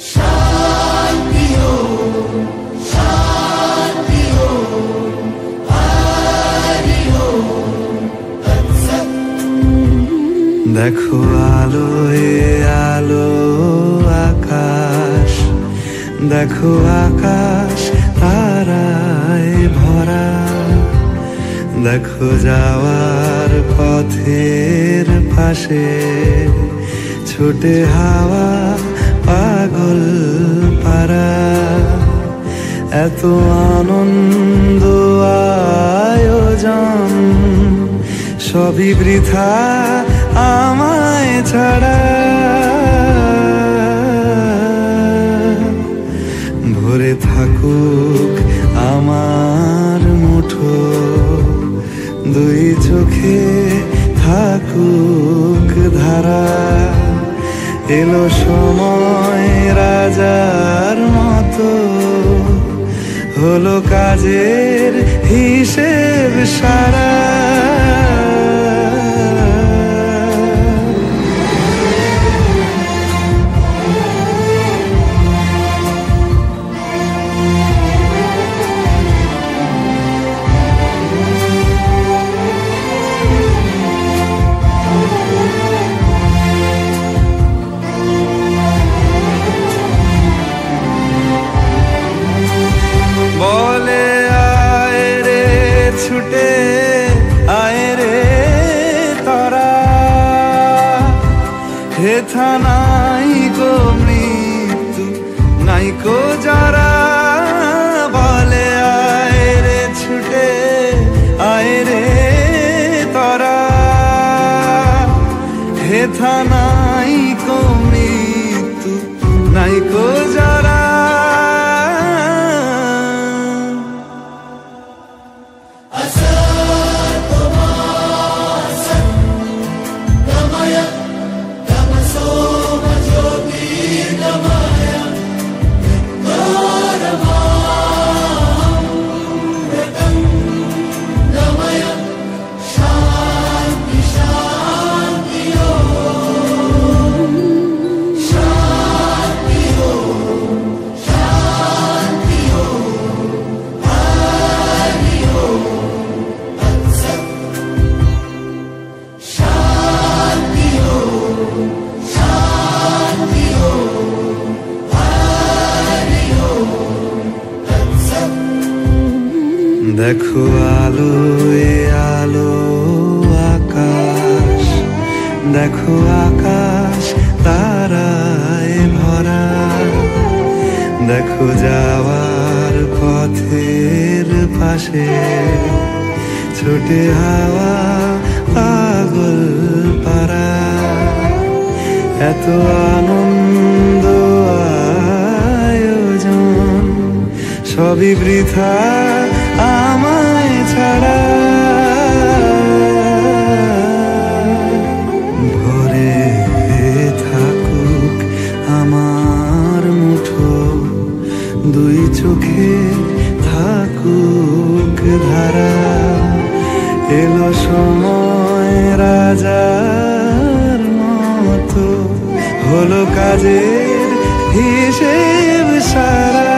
शांति हो, शांति हो, हरि हो तत्सत्। देखो आलोय आलो आकाश, देखो आकाश ताराय भरा, देखो যাওয়ার পথের পাশে ছুটে হাওয়া পাগল পারা। এত আনন্দ আয়োজন সবই বৃথা আমায় ছাড়া। ভরে থাকুক আমার মুঠো, দুই চোখে থাকুক ধারা। এলো সময় রাজার মতো, হলো কাজের হিসেব সারা। বলে আয় রে ছুটে আয় রে তরা, হেথা নাই গো মৃত্যু নাই কো যারা। বলে আয় রে ছুটে আয় রে তরা, হেথা নাই কো মৃত্যু নাই কো যারা। দেখো আলোয় আলো আকাশ, দেখো আকাশ তারায় ভরা, দেখো যাওয়ার পথের পাশে ছোটে হাওয়া পাগল পারা। এত আনন্দ আয়োজন সবই বৃথা আমায় ছাড়া। ভরে থাকুক আমার মুঠো, দুই চোখে থাকুক ধারা। এলো সময় রাজার মতো, হলো কাজের হিসেব সারা।